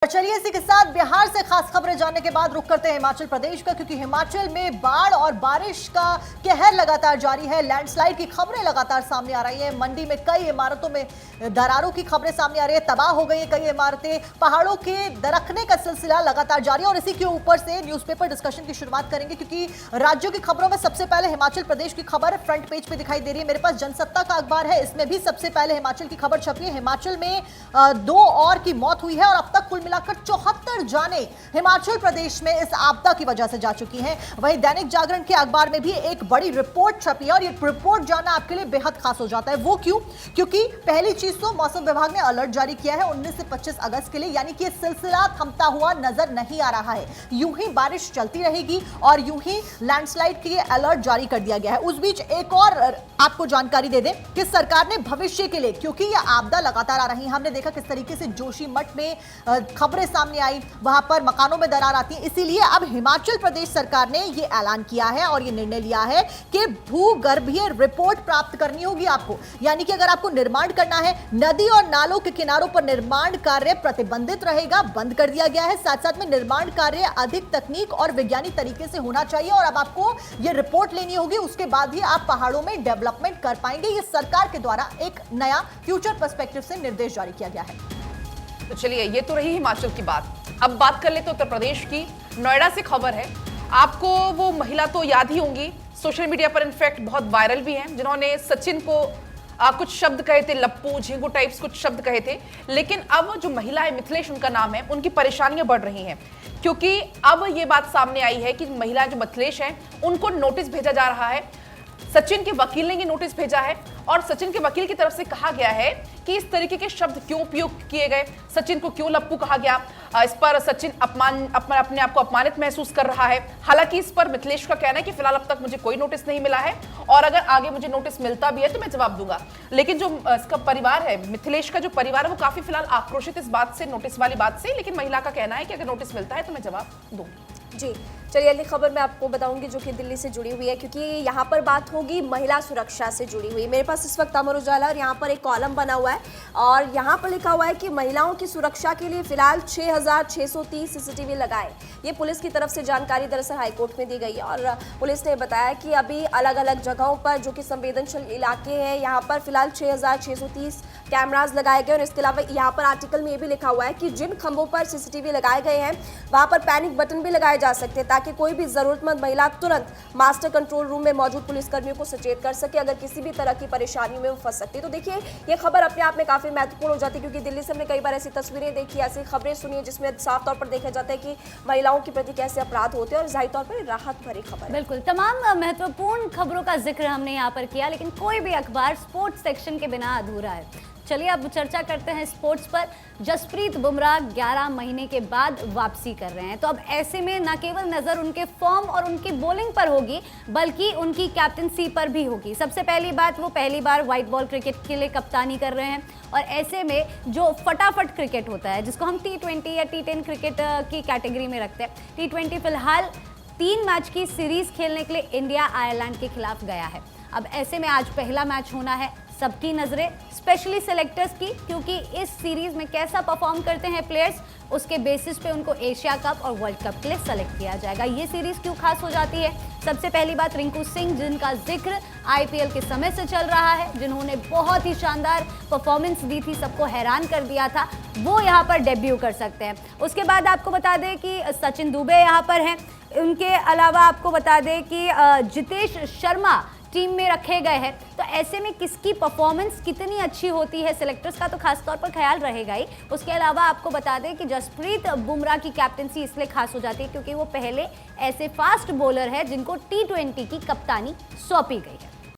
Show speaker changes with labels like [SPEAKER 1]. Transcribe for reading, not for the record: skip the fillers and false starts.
[SPEAKER 1] और चलिए इसी के साथ बिहार से खास खबरें जानने के बाद रुख करते हैं हिमाचल प्रदेश का, क्योंकि हिमाचल में बाढ़ और बारिश का कहर लगातार जारी है। लैंडस्लाइड की खबरें लगातार सामने आ रही हैं। मंडी में कई इमारतों में दरारों की खबरें सामने आ रही है। तबाह हो गई है कई इमारतें। पहाड़ों के दरकने का सिलसिला लगातार जारी है। और इसी के ऊपर से न्यूज़पेपर डिस्कशन की शुरुआत करेंगे, क्योंकि राज्यों की खबरों में सबसे पहले हिमाचल प्रदेश की खबर फ्रंट पेज पे दिखाई दे रही है। मेरे पास जनसत्ता का अखबार है, इसमें भी सबसे पहले हिमाचल की खबर छपी है। हिमाचल में 2 और की मौत हुई है और अब तक कुल मिलाकर 74 जाने हिमाचल प्रदेश में इस आपदा की वजह से जा चुकी हैं। वहीं दैनिक जागरण के अखबार में भी एक बड़ी रिपोर्ट छपी है और ये रिपोर्ट जानना आपके लिए बेहद खास हो जाता है। वो क्यों? क्योंकि पहली चीज तो मौसम विभाग ने अलर्ट जारी किया है 19 से 25 अगस्त के लिए, यानी कि सिलसिला थमता हुआ नजर नहीं आ रहा है। यूं ही बारिश चलती रहेगी और यूं ही लैंडस्लाइड के लिए अलर्ट जारी कर दिया गया है। उस बीच एक और आपको जानकारी दे दें कि सरकार ने भविष्य के लिए, क्योंकि यह आपदा लगातार आ रही है, हमने देखा किस तरीके से जोशीमठ में खबरें सामने आई, वहां पर मकानों में दरार आती है, इसीलिए अब हिमाचल प्रदेश सरकार ने यह ऐलान किया है और यह निर्णय लिया है कि भूगर्भीय रिपोर्ट प्राप्त करनी होगी आपको। यानी कि अगर आपको निर्माण करना है, नदी और नालों के किनारों पर निर्माण कार्य प्रतिबंधित रहेगा, बंद कर दिया गया है। साथ साथ में निर्माण कार्य अधिक तकनीक और वैज्ञानिक तरीके से होना चाहिए और अब आपको यह रिपोर्ट लेनी होगी, उसके बाद ही आप पहाड़ों में डेवलपमेंट कर पाएंगे। यह सरकार के द्वारा एक नया फ्यूचर पर्सपेक्टिव से निर्देश जारी किया गया है।
[SPEAKER 2] तो चलिए, ये तो रही हिमाचल की बात। अब बात कर ले तो उत्तर प्रदेश की। नोएडा से खबर है। आपको वो महिला तो याद ही होंगी, सोशल मीडिया पर इनफैक्ट बहुत वायरल भी हैं, जिन्होंने सचिन को कुछ शब्द कहे थे, लप्पू झिंगू टाइप्स कुछ शब्द कहे थे। लेकिन अब जो महिला है, मिथिलेश उनका नाम है, उनकी परेशानियां बढ़ रही हैं, क्योंकि अब ये बात सामने आई है कि महिला जो मिथिलेश है, उनको नोटिस भेजा जा रहा है। सचिन के वकील ने ये नोटिस भेजा है और सचिन के वकील की तरफ से कहा गया है कि इस तरीके के शब्द क्यों उपयोग किए गए, सचिन को क्यों लप्पू कहा गया, इस पर सचिन अपने आप को अपमानित महसूस कर रहा है। हालांकि इस पर मिथिलेश का कहना है कि फिलहाल अब तक मुझे कोई नोटिस नहीं मिला है और अगर आगे मुझे नोटिस मिलता भी है तो मैं जवाब दूंगा। लेकिन जो इसका परिवार है, मिथिलेश का जो परिवार है, वो काफी फिलहाल आक्रोशित इस बात से, नोटिस वाली बात से। लेकिन महिला का कहना है कि अगर नोटिस मिलता है तो मैं जवाब दूंगी।
[SPEAKER 3] जी चलिए, अगली खबर मैं आपको बताऊंगी जो कि दिल्ली से जुड़ी हुई है, क्योंकि यहाँ पर बात होगी महिला सुरक्षा से जुड़ी हुई। मेरे पास इस वक्त अमर उजाला और यहाँ पर एक कॉलम बना हुआ है और यहाँ पर लिखा हुआ है कि महिलाओं की सुरक्षा के लिए फिलहाल 6630 सीसीटीवी लगाए। ये पुलिस की तरफ से जानकारी दरअसल हाईकोर्ट में दी गई है और पुलिस ने बताया कि अभी अलग अलग जगहों पर जो कि संवेदनशील इलाके हैं, यहाँ पर फिलहाल 6630 कैमराज लगाए गए। और इसके अलावा यहाँ पर आर्टिकल में ये भी लिखा हुआ है कि जिन खंभों पर सीसीटीवी लगाए गए हैं वहाँ पर पैनिक बटन भी लगाए जा सकते हैं, ताकि कोई भी जरूरतमंद महिला तुरंत मास्टर कंट्रोल रूम में मौजूद पुलिसकर्मियों को सचेत कर सके अगर किसी भी तरह की परेशानियों में वो फंस सकती है। तो देखिए, ये खबर अपने आप में काफी महत्वपूर्ण हो जाती है, क्योंकि दिल्ली से हमने कई बार ऐसी तस्वीरें देखी, ऐसी खबरें सुनी है जिसमें साफ तौर पर देखा जाता है कि महिलाओं के प्रति कैसे अपराध होते हैं और जाहिर तौर पर राहत भरी खबर।
[SPEAKER 4] बिल्कुल, तमाम महत्वपूर्ण खबरों का जिक्र हमने यहाँ पर किया, लेकिन कोई भी अखबार स्पोर्ट्स सेक्शन के बिना अधूरा है। चलिए अब चर्चा करते हैं स्पोर्ट्स पर। जसप्रीत बुमराह 11 महीने के बाद वापसी कर रहे हैं, तो अब ऐसे में न केवल नज़र उनके फॉर्म और उनकी बॉलिंग पर होगी, बल्कि उनकी कैप्टनसी पर भी होगी। सबसे पहली बात, वो पहली बार व्हाइट बॉल क्रिकेट के लिए कप्तानी कर रहे हैं और ऐसे में जो फटाफट क्रिकेट होता है, जिसको हम T20 या T10 क्रिकेट की कैटेगरी में रखते हैं, T20 फिलहाल 3 मैच की सीरीज खेलने के लिए इंडिया आयरलैंड के खिलाफ गया है। अब ऐसे में आज पहला मैच होना है, सबकी नज़रें स्पेशली सेलेक्टर्स की, क्योंकि इस सीरीज में कैसा परफॉर्म करते हैं प्लेयर्स, उसके बेसिस पे उनको एशिया कप और वर्ल्ड कप के लिए सेलेक्ट किया जाएगा। ये सीरीज क्यों खास हो जाती है? सबसे पहली बात, रिंकू सिंह, जिनका जिक्र आईपीएल के समय से चल रहा है, जिन्होंने बहुत ही शानदार परफॉर्मेंस दी थी, सबको हैरान कर दिया था, वो यहाँ पर डेब्यू कर सकते हैं। उसके बाद आपको बता दें कि सचिन दुबे यहाँ पर हैं। उनके अलावा आपको बता दें कि जितेश शर्मा टीम में रखे गए हैं। तो ऐसे में किसकी परफॉर्मेंस कितनी अच्छी होती है, सिलेक्टर्स का तो खास तौर पर ख्याल रहेगा ही। उसके अलावा आपको बता दें कि जसप्रीत बुमराह की कैप्टनसी इसलिए खास हो जाती है क्योंकि वो पहले ऐसे फास्ट बॉलर है जिनको T20 की कप्तानी सौंपी गई है।